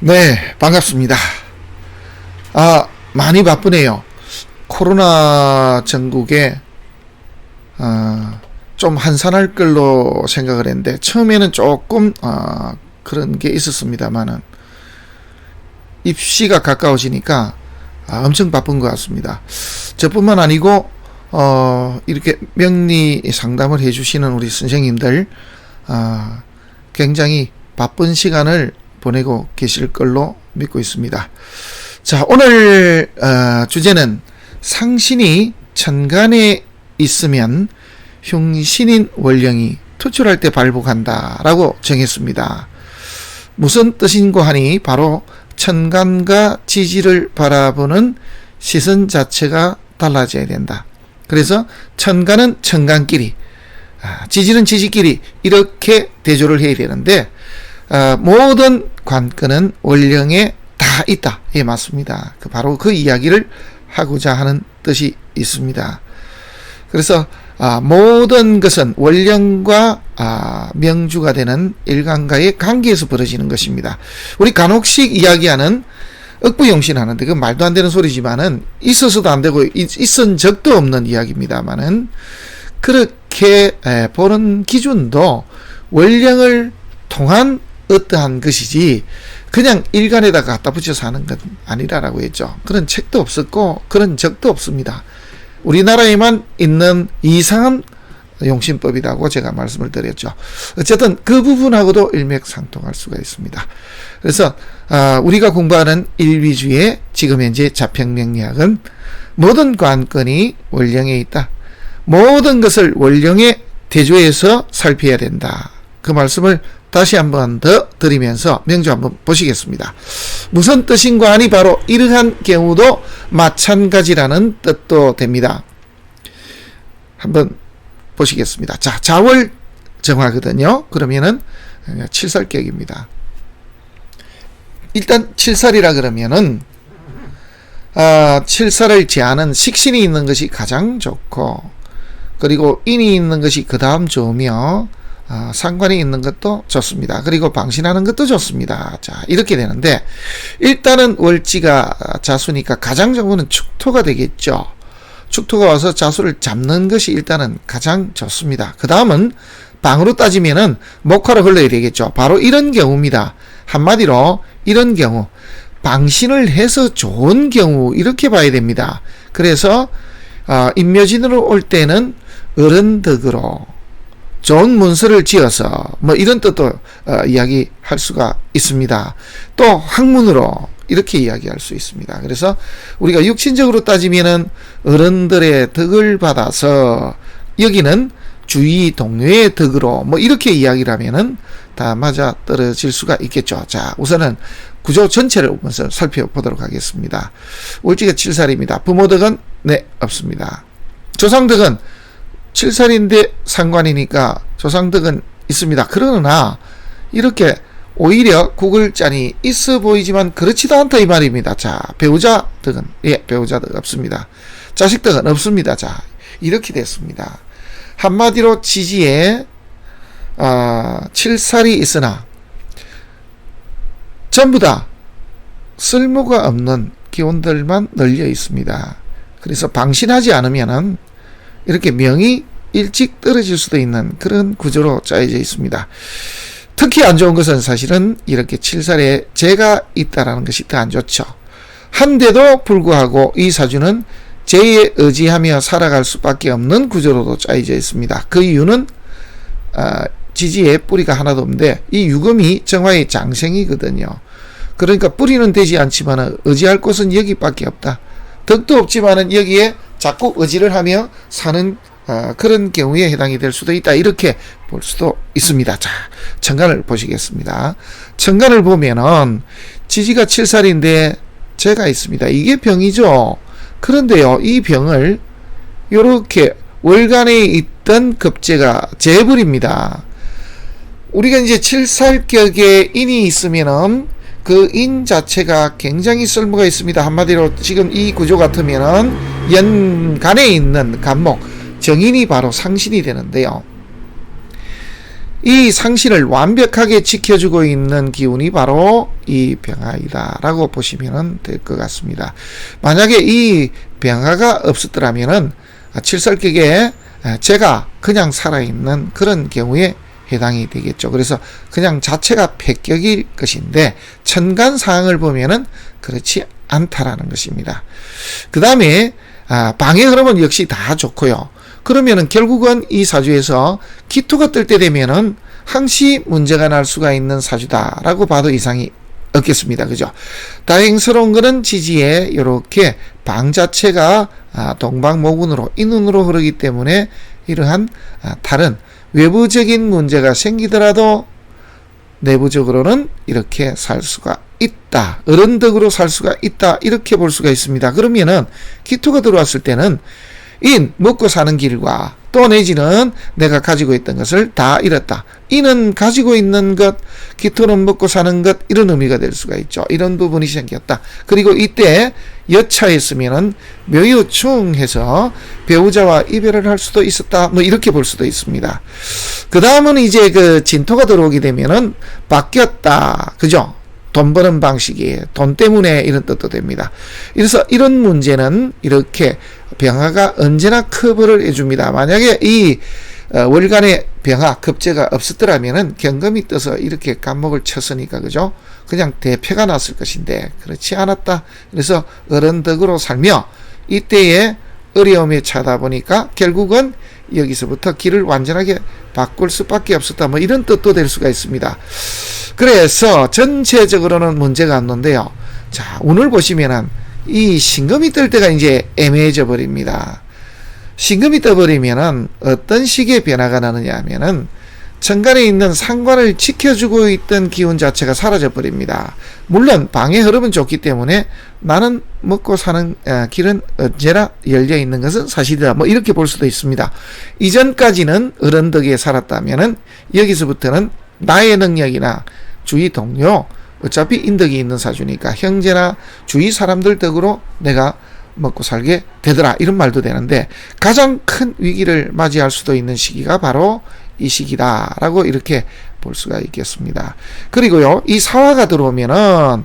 네, 반갑습니다. 많이 바쁘네요. 코로나 전국에 좀 한산할 걸로 생각을 했는데 처음에는 조금 그런 게 있었습니다만은 입시가 가까워지니까 엄청 바쁜 것 같습니다. 저뿐만 아니고 이렇게 명리 상담을 해주시는 우리 선생님들 굉장히 바쁜 시간을 보내고 계실 걸로 믿고 있습니다. 자, 오늘 주제는 상신이 천간에 있으면 흉신인 월령이 투출할 때 발복한다 라고 정했습니다. 무슨 뜻인고 하니 바로 천간과 지지를 바라보는 시선 자체가 달라져야 된다. 그래서 천간은 천간끼리, 지지는 지지끼리 이렇게 대조를 해야 되는데 모든 관건은 월령에 다 있다. 예, 맞습니다. 바로 그 이야기를 하고자 하는 뜻이 있습니다. 그래서 모든 것은 월령과 명주가 되는 일간과의 관계에서 벌어지는 것입니다. 우리 간혹씩 이야기하는 억부용신 하는데 그 말도 안 되는 소리지만은 있어서도 안 되고 있은 적도 없는 이야기입니다만은 그렇게 보는 기준도 월령을 통한 어떠한 것이지 그냥 일간에다가 갖다 붙여서 하는 건 아니라고 했죠. 그런 책도 없었고 그런 적도 없습니다. 우리나라에만 있는 이상한 용신법이라고 제가 말씀을 드렸죠. 어쨌든 그 부분하고도 일맥상통할 수가 있습니다. 그래서 우리가 공부하는 일위주의 지금 현재 자평명리학은 모든 관건이 월령에 있다. 모든 것을 월령에 대조해서 살펴야 된다. 그 말씀을 다시 한번 더 드리면서 명주 한번 보시겠습니다. 무슨 뜻인가 하니 바로 이러한 경우도 마찬가지라는 뜻도 됩니다. 한번 보시겠습니다. 자, 자월 정화거든요. 그러면은 칠살격입니다. 일단 칠살이라 그러면은 칠살을 제하는 식신이 있는 것이 가장 좋고 그리고 인이 있는 것이 그 다음 좋으며 상관이 있는 것도 좋습니다. 그리고 방신하는 것도 좋습니다. 자, 이렇게 되는데 일단은 월지가 자수니까 가장 좋은 건 축토가 되겠죠. 축토가 와서 자수를 잡는 것이 일단은 가장 좋습니다. 그 다음은 방으로 따지면은 목화로 흘러야 되겠죠. 바로 이런 경우입니다. 한마디로 이런 경우 방신을 해서 좋은 경우 이렇게 봐야 됩니다. 그래서 인묘진으로 올 때는 어른덕으로 좋은 문서를 지어서 뭐 이런 뜻도 이야기할 수가 있습니다. 또 학문으로 이렇게 이야기할 수 있습니다. 그래서 우리가 육신적으로 따지면은 어른들의 덕을 받아서 여기는 주위 동료의 덕으로 뭐 이렇게 이야기를 하면은 다 맞아 떨어질 수가 있겠죠. 자, 우선은 구조 전체를 먼저 살펴보도록 하겠습니다. 월지가 7살입니다. 부모덕은 네, 없습니다. 조상덕은 7살인데 상관이니까 조상덕은 있습니다. 그러나 이렇게 오히려 구글자니 있어 보이지만 그렇지도 않다 이 말입니다. 자, 배우자 덕은 배우자 덕 없습니다. 자식 덕은 없습니다. 자, 이렇게 됐습니다. 한마디로 지지에 7살이 있으나 전부 다 쓸모가 없는 기운들만 널려 있습니다. 그래서 방신하지 않으면은 이렇게 명이 일찍 떨어질 수도 있는 그런 구조로 짜여져 있습니다. 특히 안 좋은 것은 사실은 이렇게 7살에 재가 있다라는 것이 더 안 좋죠. 한데도 불구하고 이 사주는 재에 의지하며 살아갈 수밖에 없는 구조로도 짜여져 있습니다. 그 이유는 지지에 뿌리가 하나도 없는데 이 유금이 정화의 장생이거든요. 그러니까 뿌리는 되지 않지만 의지할 곳은 여기밖에 없다. 덕도 없지만 여기에 자꾸 의지를 하며 사는 그런 경우에 해당이 될 수도 있다. 이렇게 볼 수도 있습니다. 자, 천간을 보시겠습니다. 천간을 보면은 지지가 7살인데 재가 있습니다. 이게 병이죠. 그런데요, 이 병을 요렇게 월간에 있던 급제가 재버립니다. 우리가 이제 7살격에 인이 있으면은 그 인 자체가 굉장히 쓸모가 있습니다. 한마디로 지금 이 구조 같으면은 연간에 있는 간목 정인이 바로 상신이 되는데요. 이 상신을 완벽하게 지켜주고 있는 기운이 바로 이 병화이다라고 보시면 될 것 같습니다. 만약에 이 병화가 없었더라면은 칠살격에 제가 그냥 살아있는 그런 경우에 해당이 되겠죠. 그래서 그냥 자체가 패격일 것인데 천간상을 보면은 그렇지 않다라는 것입니다. 그 다음에 방해 흐름은 역시 다 좋고요. 그러면은 결국은 이 사주에서 기토가 뜰 때 되면은 항시 문제가 날 수가 있는 사주다라고 봐도 이상이 없겠습니다. 그죠? 다행스러운 것은 지지에 이렇게 방 자체가 동방모군으로 인운으로 흐르기 때문에 이러한 다른 외부적인 문제가 생기더라도 내부적으로는 이렇게 살 수가 있다. 어른덕으로 살 수가 있다. 이렇게 볼 수가 있습니다. 그러면은 기토가 들어왔을 때는 인, 먹고 사는 길과 또 내지는 내가 가지고 있던 것을 다 잃었다. 인은 가지고 있는 것, 기토는 먹고 사는 것, 이런 의미가 될 수가 있죠. 이런 부분이 생겼다. 그리고 이때 여차했으면은 묘유충해서 배우자와 이별을 할 수도 있었다. 뭐 이렇게 볼 수도 있습니다. 그 다음은 이제 그 진토가 들어오게 되면은 바뀌었다. 그죠? 돈 버는 방식이 돈 때문에 이런 뜻도 됩니다. 그래서 이런 문제는 이렇게 병화가 언제나 커버를 해줍니다. 만약에 이 월간의 병화 급제가 없었더라면은 경금이 떠서 이렇게 간목을 쳤으니까 그죠? 그냥 대패가 났을 것인데 그렇지 않았다. 그래서 어른덕으로 살며 이때에 어려움에 차다 보니까 결국은 여기서부터 길을 완전하게 바꿀 수밖에 없었다. 뭐 이런 뜻도 될 수가 있습니다. 그래서 전체적으로는 문제가 없는데요. 자, 오늘 보시면은 이 신금이 뜰 때가 이제 애매해져 버립니다. 신금이 떠버리면은 어떤 식의 변화가 나느냐 하면은 천간에 있는 상관을 지켜주고 있던 기운 자체가 사라져 버립니다. 물론 방의 흐름은 좋기 때문에 나는 먹고 사는 길은 언제나 열려 있는 것은 사실이다. 뭐 이렇게 볼 수도 있습니다. 이전까지는 어른덕에 살았다면은 여기서부터는 나의 능력이나 주위 동료, 어차피 인덕이 있는 사주니까 형제나 주위 사람들 덕으로 내가 먹고 살게 되더라, 이런 말도 되는데 가장 큰 위기를 맞이할 수도 있는 시기가 바로 이 시기다 라고 이렇게 볼 수가 있겠습니다. 그리고요, 이 사화가 들어오면은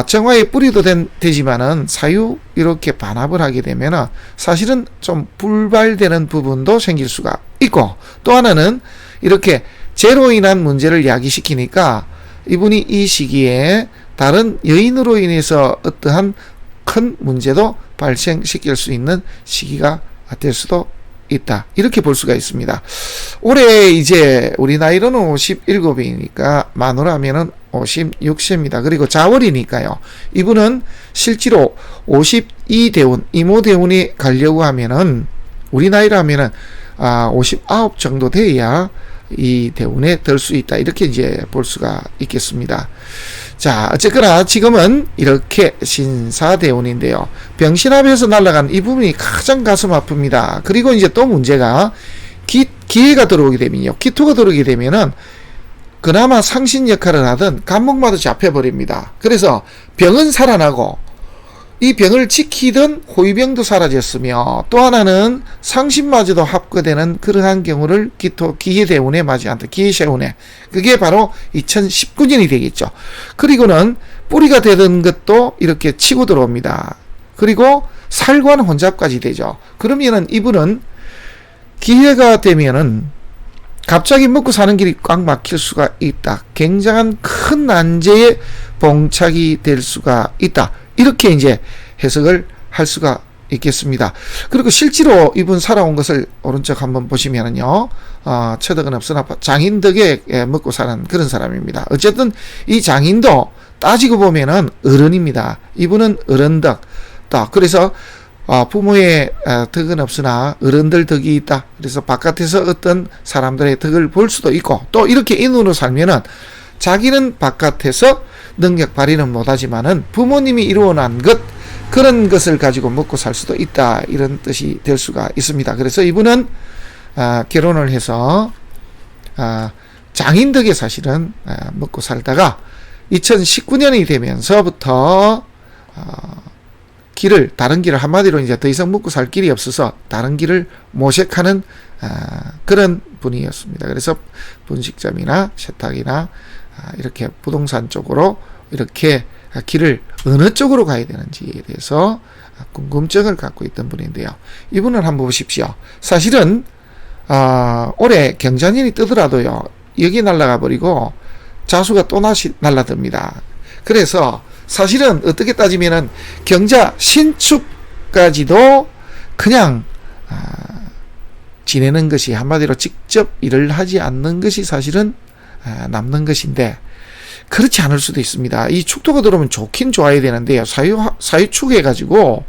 정화의 뿌리도 되지만은 사유 이렇게 반합을 하게 되면은 사실은 좀 불발되는 부분도 생길 수가 있고, 또 하나는 이렇게 재로 인한 문제를 야기시키니까 이분이 이 시기에 다른 여인으로 인해서 어떠한 큰 문제도 발생시킬 수 있는 시기가 될 수도 있다, 이렇게 볼 수가 있습니다. 올해 이제 우리 나이로는 57이니까 만으로 하면은 56세입니다. 그리고 자월이니까요. 이분은 실제로 52대운, 이모대운이 가려고 하면은 우리 나이로 하면은 59 정도 돼야 이 대운에 들 수 있다, 이렇게 이제 볼 수가 있겠습니다. 자, 어쨌거나 지금은 이렇게 신사대운인데요. 병신합에서 날아간 이 부분이 가장 가슴 아픕니다. 그리고 이제 또 문제가 기회가 들어오게 되면요, 기토가 들어오게 되면은 그나마 상신 역할을 하던 간목마저 잡혀버립니다. 그래서 병은 살아나고 이 병을 지키던 호위병도 사라졌으며, 또 하나는 상신마저도 합거되는 그러한 경우를 기해대운에 맞이한다. 기해세운에. 그게 바로 2019년이 되겠죠. 그리고는 뿌리가 되던 것도 이렇게 치고 들어옵니다. 그리고 살관 혼잡까지 되죠. 그러면은 이분은 기회가 되면은 갑자기 먹고 사는 길이 꽉 막힐 수가 있다. 굉장한 큰 난제에 봉착이 될 수가 있다. 이렇게 이제 해석을 할 수가 있겠습니다. 그리고 실제로 이분 살아온 것을 오른쪽 한번 보시면은요, 처덕은 없으나 장인덕에 먹고 사는 그런 사람입니다. 어쨌든 이 장인도 따지고 보면은 어른입니다. 이분은 어른덕. 그래서 부모의 덕은 없으나 어른들 덕이 있다. 그래서 바깥에서 어떤 사람들의 덕을 볼 수도 있고, 또 이렇게 인으로 살면은 자기는 바깥에서 능력 발휘는 못하지만은 부모님이 이루어난 것, 그런 것을 가지고 먹고 살 수도 있다, 이런 뜻이 될 수가 있습니다. 그래서 이분은 결혼을 해서 장인덕에 사실은 먹고 살다가 2019년이 되면서부터 다른 길을, 한마디로 이제 더 이상 먹고 살 길이 없어서 다른 길을 모색하는 그런 분이었습니다. 그래서 분식점이나 세탁이나 이렇게 부동산 쪽으로 이렇게 길을 어느 쪽으로 가야 되는지에 대해서 궁금증을 갖고 있던 분인데요. 이분은 한번 보십시오. 사실은 올해 경자년이 뜨더라도요, 여기 날아가 버리고 자수가 또 날아듭니다. 그래서 사실은 어떻게 따지면은 경자 신축까지도 그냥 지내는 것이, 한마디로 직접 일을 하지 않는 것이 사실은 남는 것인데, 그렇지 않을 수도 있습니다. 이 축토가 들어오면 좋긴 좋아야 되는데요, 사유축 해가지고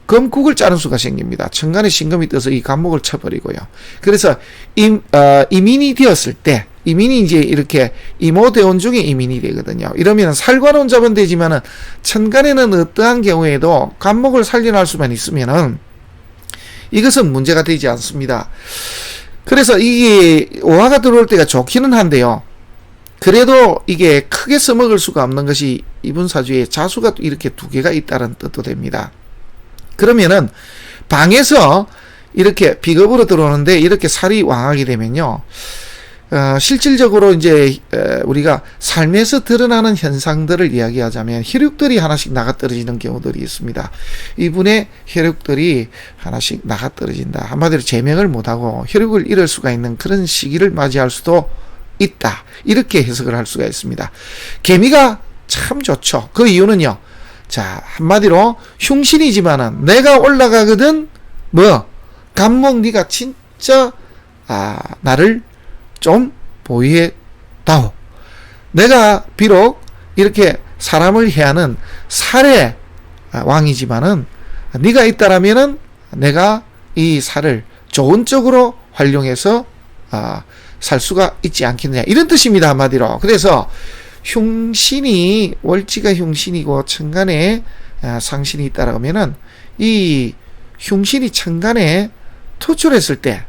금국을 짜는 수가 생깁니다. 천간에 신금이 떠서 이 간목을 쳐버리고요. 그래서 이민이 되었을 때, 이민이 이제 이렇게 이모대원 중에 이민이 되거든요. 이러면 살관원 잡은 되지만은 천간에는 어떠한 경우에도 간목을 살려낼 수만 있으면은 이것은 문제가 되지 않습니다. 그래서 이게 오화가 들어올 때가 좋기는 한데요, 그래도 이게 크게 써먹을 수가 없는 것이 이분 사주에 자수가 이렇게 두 개가 있다는 뜻도 됩니다. 그러면은 방에서 이렇게 비겁으로 들어오는데 이렇게 살이 왕하게 되면요, 실질적으로 이제 우리가 삶에서 드러나는 현상들을 이야기하자면 혈육들이 하나씩 나가떨어지는 경우들이 있습니다. 이분의 혈육들이 하나씩 나가떨어진다, 한마디로 제명을 못하고 혈육을 잃을 수가 있는 그런 시기를 맞이할 수도 있다, 이렇게 해석을 할 수가 있습니다. 개미가 참 좋죠. 그 이유는요, 자, 한마디로 흉신이지만은 내가 올라가거든 간목 네가 진짜 나를 좀 보위해 다오. 내가 비록 이렇게 사람을 해하는 살의 왕이지만은 네가 있다라면은 내가 이 살을 좋은 쪽으로 활용해서 살 수가 있지 않겠느냐, 이런 뜻입니다, 한마디로. 그래서 흉신이, 월지가 흉신이고 천간에 상신이 있다라고 하면은 이 흉신이 천간에 투출했을 때,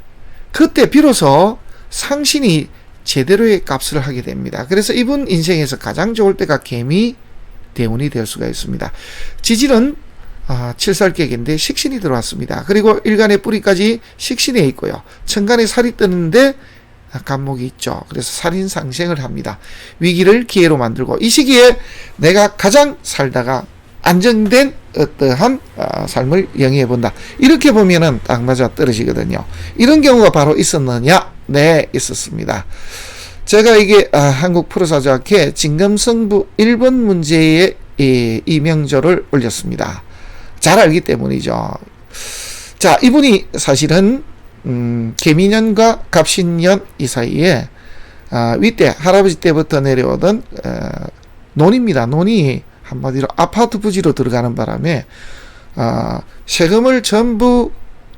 그때 비로소 상신이 제대로의 값을 하게 됩니다. 그래서 이분 인생에서 가장 좋을 때가 개미 대운이 될 수가 있습니다. 지지는 칠살객인데 식신이 들어왔습니다. 그리고 일간의 뿌리까지 식신에 있고요, 천간에 살이 뜨는데 간목이 있죠. 그래서 살인상생을 합니다. 위기를 기회로 만들고, 이 시기에 내가 가장 살다가 안정된 어떠한 삶을 영위해본다, 이렇게 보면은 딱 맞아 떨어지거든요. 이런 경우가 바로 있었느냐? 네, 있었습니다. 제가 이게 한국 프로사주학회 진검승부 1번 문제에 이 명조를 올렸습니다. 잘 알기 때문이죠. 자, 이분이 사실은 개미년과 갑신년 이 사이에 윗대 할아버지 때부터 내려오던 논입니다. 논이 한마디로 아파트 부지로 들어가는 바람에 세금을 전부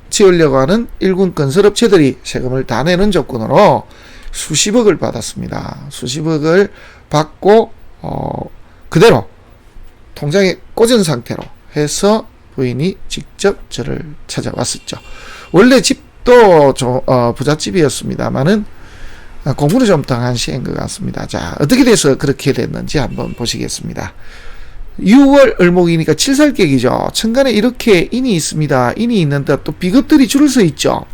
지으려고 하는 일군 건설업체들이 세금을 다 내는 조건으로 수십억을 받았습니다. 수십억을 받고 그대로 통장에 꽂은 상태로 해서 부인이 직접 저를 찾아왔었죠. 원래 집도 부잣집이었습니다만은 공부를 좀 당한시한 것 같습니다. 자, 어떻게 돼서 그렇게 됐는지 한번 보시겠습니다. 6월 을목이니까 칠살객이죠. 천간에 이렇게 인이 있습니다. 인이 있는데 또 비겁들이 줄을 서 있죠.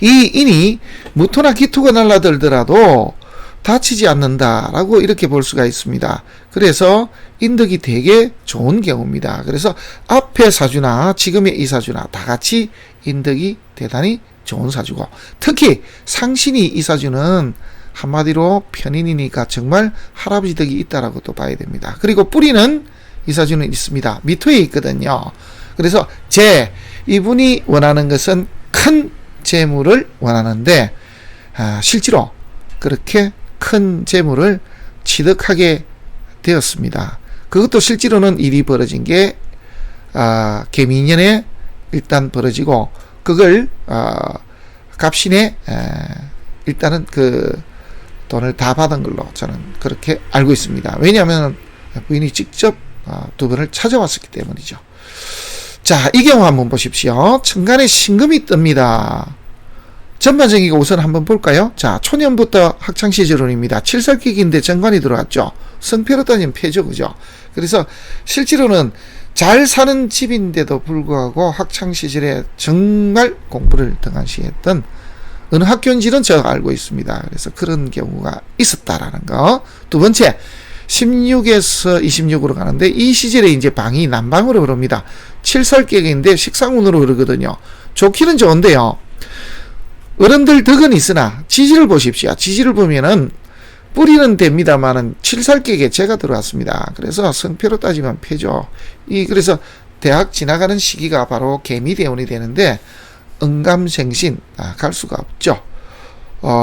이 인이 무토나 기토가 날라들더라도 다치지 않는다라고 이렇게 볼 수가 있습니다. 그래서 인덕이 되게 좋은 경우입니다. 그래서 앞의 사주나 지금의 이 사주나 다 같이 인덕이 대단히 좋은 사주고, 특히 상신이 이 사주는 한마디로 편인이니까 정말 할아버지 덕이 있다라고 또 봐야 됩니다. 그리고 뿌리는 이 사주는 있습니다. 미토에 있거든요. 그래서 이분이 원하는 것은 큰 재물을 원하는데 실제로 그렇게 큰 재물을 취득하게 되었습니다. 그것도 실제로는 일이 벌어진 게 개미년에 일단 벌어지고, 그걸 갑신에 일단은 그 돈을 다 받은 걸로 저는 그렇게 알고 있습니다. 왜냐하면 부인이 직접 두 번을 찾아왔었기 때문이죠. 자, 이 경우 한번 보십시오. 천간에 신금이 뜹니다. 전반적인 거 우선 한번 볼까요? 자, 초년부터 학창시절운입니다. 칠살객인데 정관이 들어왔죠. 성패로 따지면 패죠, 그죠? 그래서 실제로는 잘 사는 집인데도 불구하고 학창시절에 정말 공부를 등한시했던 어느 학교인지는 제가 알고 있습니다. 그래서 그런 경우가 있었다라는 거. 두 번째, 16에서 26으로 가는데 이 시절에 이제 방이 남방으로 흐릅니다. 칠살격인데 식상운으로 흐르거든요. 좋기는 좋은데요. 어른들 덕은 있으나 지지를 보십시오. 지지를 보면은 뿌리는 됩니다만은 칠살격에 재가 들어왔습니다. 그래서 성패로 따지면 패죠. 그래서 대학 지나가는 시기가 바로 개미대운이 되는데 응감생신 갈 수가 없죠.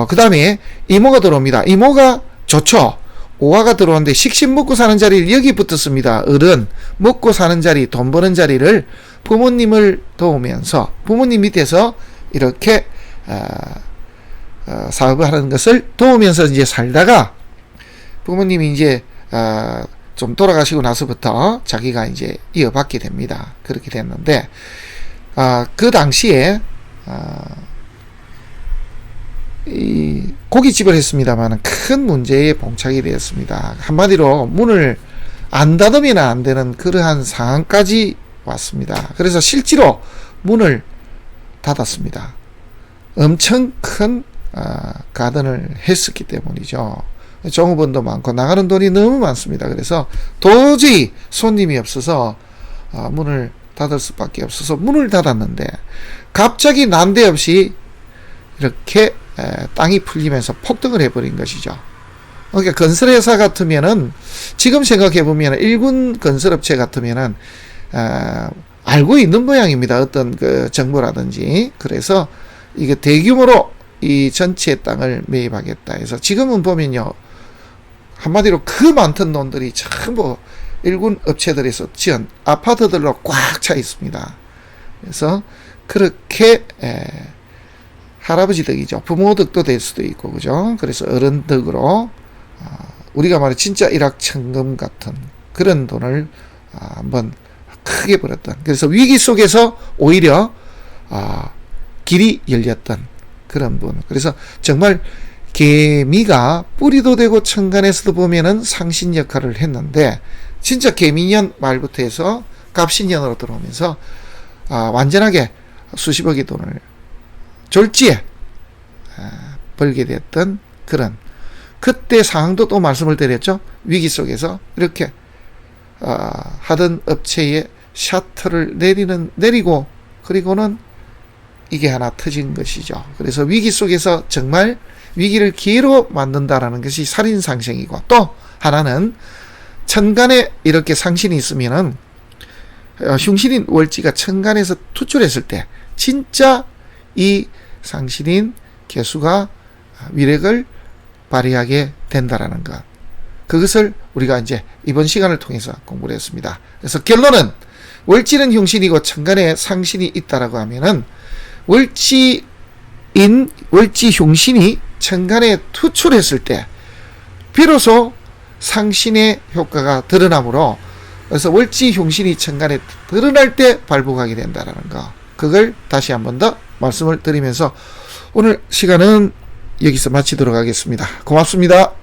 그 다음에 이모가 들어옵니다. 이모가 좋죠. 오화가 들어오는데 식신 먹고 사는 자리를 여기 붙었습니다. 어른 먹고 사는 자리, 돈 버는 자리를 부모님을 도우면서 부모님 밑에서 이렇게 사업을 하는 것을 도우면서 이제 살다가 부모님이 이제 좀 돌아가시고 나서부터 자기가 이제 이어받게 됩니다. 그렇게 됐는데 그 당시에 이 고깃집을 했습니다만 큰 문제에 봉착이 되었습니다. 한마디로 문을 안 닫으면 안 되는 그러한 상황까지 왔습니다. 그래서 실제로 문을 닫았습니다. 엄청 큰 가든을 했었기 때문이죠. 종업원도 많고 나가는 돈이 너무 많습니다. 그래서 도저히 손님이 없어서 문을 닫을 수밖에 없어서 문을 닫았는데 갑자기 난데없이 이렇게 땅이 풀리면서 폭등을 해버린 것이죠. 그러니까 건설회사 같으면은 지금 생각해보면 일군 건설업체 같으면은 알고 있는 모양입니다. 어떤 그 정보라든지. 그래서 이게 대규모로 이 전체 땅을 매입하겠다 해서 지금은 보면요, 한마디로 그 많던 돈들이 전부 일군 업체들에서 지은 아파트들로 꽉 차 있습니다. 그래서 그렇게 할아버지 덕이죠. 부모 덕도 될 수도 있고, 그죠? 그래서 어른 덕으로 우리가 말해 진짜 일확천금 같은 그런 돈을 한번 크게 벌었던, 그래서 위기 속에서 오히려 길이 열렸던 그런 분. 그래서 정말 개미가 뿌리도 되고 천간에서도 보면은 상신 역할을 했는데 진짜 개미년 말부터 해서 갑신년으로 들어오면서 완전하게 수십억의 돈을 졸지에 벌게 됐던 그런, 그때 상황도 또 말씀을 드렸죠. 위기 속에서 이렇게 하던 업체에 셔터를 내리고 그리고는 이게 하나 터진 것이죠. 그래서 위기 속에서 정말 위기를 기회로 만든다라는 것이 살인상생이고, 또 하나는 천간에 이렇게 상신이 있으면은 흉신인 월지가 천간에서 투출했을 때 진짜 이 상신인 개수가 위력을 발휘하게 된다라는 것, 그것을 우리가 이제 이번 시간을 통해서 공부를 했습니다. 그래서 결론은 월지는 흉신이고 천간에 상신이 있다라고 하면은 월지 흉신이 천간에 투출했을 때 비로소 상신의 효과가 드러나므로, 그래서 월지 흉신이 천간에 드러날 때 발복하게 된다라는 거, 그걸 다시 한 번 더 말씀을 드리면서 오늘 시간은 여기서 마치도록 하겠습니다. 고맙습니다.